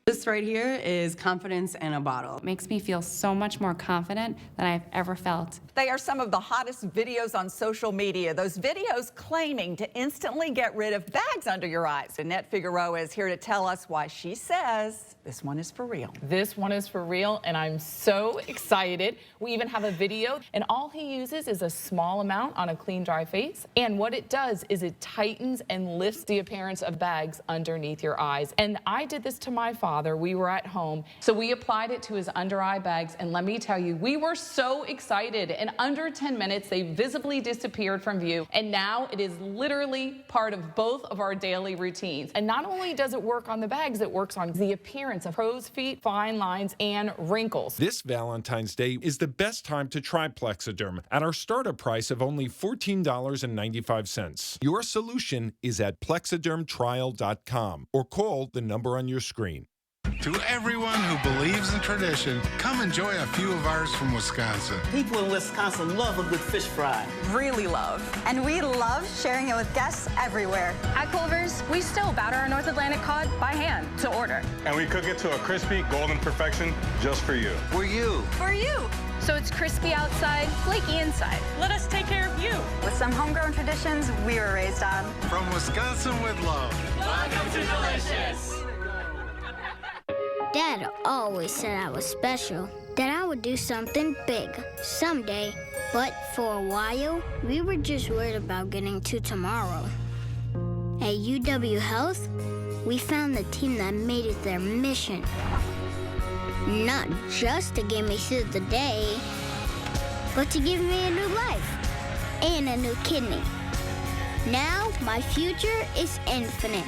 This right here is confidence in a bottle. It makes me feel so much more confident than I've ever felt. They are some of the hottest videos on social media. Those videos claiming to instantly get rid of bags under your eyes. Annette Figueroa is here to tell us why she says this one is for real. This one is for real, and I'm so excited. We even have a video, and all he uses is a small amount on a clean, dry face. And what it does is it tightens and lifts the appearance of bags underneath your eyes. And I did this to my father. We were at home, so we applied it to his under eye bags, and let me tell you, we were so excited. In under 10 minutes, they visibly disappeared from view, and now it is literally part of both of our daily routines. And not only does it work on the bags, it works on the appearance of crow's feet, fine lines, and wrinkles. This Valentine's Day is the best time to try Plexiderm at our startup price of only $14.95. Your solution is at plexidermtrial.com or call the number on your screen. To everyone who believes in tradition, come enjoy a few of ours from Wisconsin. People in Wisconsin love a good fish fry. Really love. And we love sharing it with guests everywhere. At Culver's, we still batter our North Atlantic cod by hand to order. And we cook it to a crispy, golden perfection just for you. For you. For you. So it's crispy outside, flaky inside. Let us take care of you. With some homegrown traditions we were raised on. From Wisconsin with love. Welcome to Delicious. Dad always said I was special, that I would do something big someday. But for a while, we were just worried about getting to tomorrow. At UW Health, we found the team that made it their mission. Not just to get me through the day, but to give me a new life and a new kidney. Now, my future is infinite.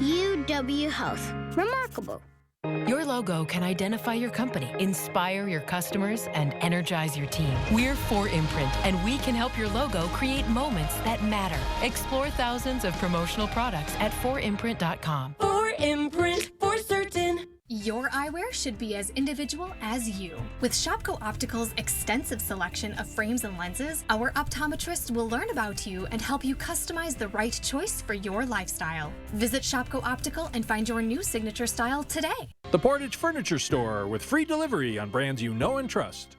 UW Health. Remarkable. Your logo can identify your company, inspire your customers, and energize your team. We're 4imprint, and we can help your logo create moments that matter. Explore thousands of promotional products at 4imprint.com. 4imprint, for certain. Your eyewear should be as individual as you. With Shopko Optical's extensive selection of frames and lenses, our optometrists will learn about you and help you customize the right choice for your lifestyle. Visit Shopko Optical and find your new signature style today. The Portage Furniture Store with free delivery on brands you know and trust.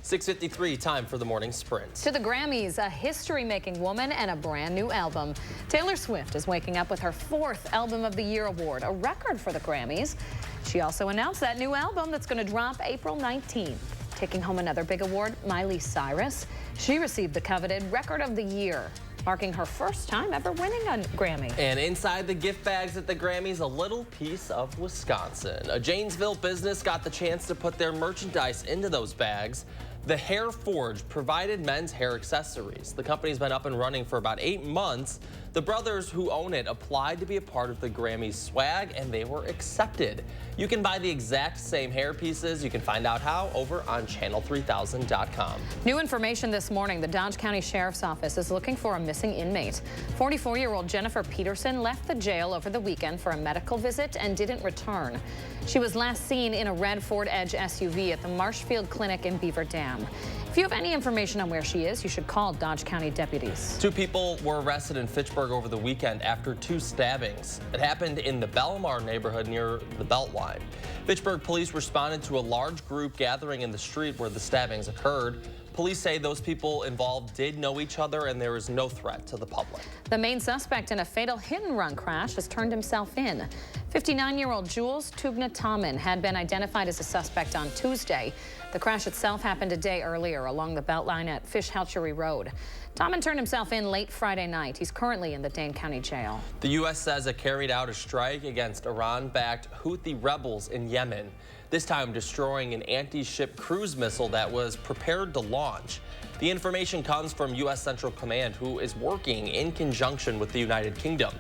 6:53, time for the morning sprint. To the Grammys, a history-making woman and a brand new album. Taylor Swift is waking up with her 4th Album of the Year award, a record for the Grammys. She also announced that new album that's going to drop April 19th. Taking home another big award, Miley Cyrus. She received the coveted Record of the Year, marking her first time ever winning a Grammy. And inside the gift bags at the Grammys, a little piece of Wisconsin. A Jamesville business got the chance to put their merchandise into those bags. The Hair Forge provided men's hair accessories. The company's been up and running for about 8 months. The brothers who own it applied to be a part of the Grammy swag, and they were accepted. You can buy the exact same hair pieces. You can find out how over on channel3000.com. New information this morning. The Dodge County Sheriff's Office is looking for a missing inmate. 44-year-old Jennifer Peterson left the jail over the weekend for a medical visit and didn't return. She was last seen in a red Ford Edge SUV at the Marshfield Clinic in Beaver Dam. If you have any information on where she is, you should call Dodge County deputies. 2 people were arrested in Fitchburg over the weekend after 2 stabbings. It happened in the Belmar neighborhood near the Beltline. Fitchburg police responded to a large group gathering in the street where the stabbings occurred. Police say those people involved did know each other and there is no threat to the public. The main suspect in a fatal hit-and-run crash has turned himself in. 59-year-old Jules Tugna-Taman had been identified as a suspect on Tuesday. The crash itself happened a day earlier along the Beltline at Fish-Hatchery Road. Taman turned himself in late Friday night. He's currently in the Dane County Jail. The U.S. says it carried out a strike against Iran-backed Houthi rebels in Yemen, this time destroying an anti-ship cruise missile that was prepared to launch. The information comes from U.S. Central Command, who is working in conjunction with the United Kingdom.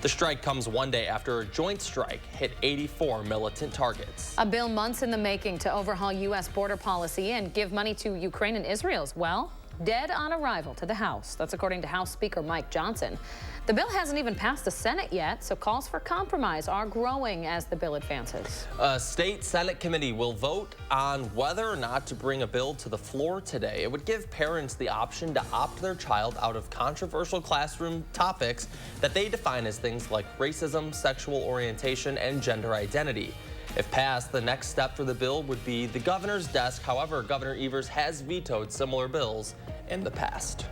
The strike comes one day after a joint strike hit 84 militant targets. A bill months in the making to overhaul U.S. border policy and give money to Ukraine and Israel as well. Dead on arrival to the House. That's according to House Speaker Mike Johnson. The bill hasn't even passed the Senate yet, so calls for compromise are growing as the bill advances. A state Senate committee will vote on whether or not to bring a bill to the floor today. It would give parents the option to opt their child out of controversial classroom topics that they define as things like racism, sexual orientation, and gender identity. If passed, the next step for the bill would be the governor's desk. However, Governor Evers has vetoed similar bills in the past.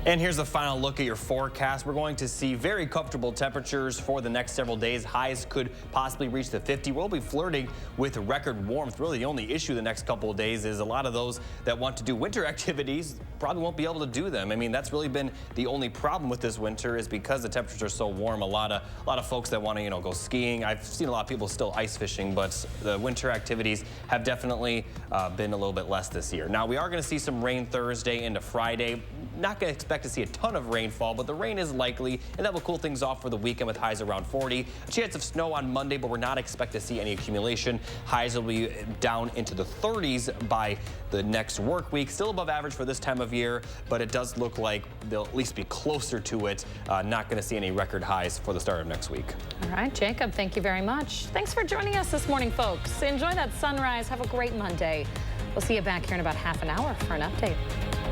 And here's a final look at your forecast. We're going to see very comfortable temperatures for the next several days. Highs could possibly reach the 50. We'll be flirting with record warmth. Really, the only issue the next couple of days is a lot of those that want to do winter activities probably won't be able to do them. I mean, that's really been the only problem with this winter is because the temperatures are so warm. A lot of folks that want to, go skiing. I've seen a lot of people still ice fishing, but the winter activities have definitely been a little bit less this year. Now, we are going to see some rain Thursday into Friday. Not going to expect to see a ton of rainfall, but the rain is likely, and that will cool things off for the weekend with highs around 40. A chance of snow on Monday, but we're not expect to see any accumulation. Highs will be down into the 30s by the next work week. Still above average for this time of year, but it does look like they'll at least be closer to it. Not going to see any record highs for the start of next week. All right, Jacob, thank you very much. Thanks for joining us this morning, folks. Enjoy that sunrise. Have a great Monday. We'll see you back here in about half an hour for an update.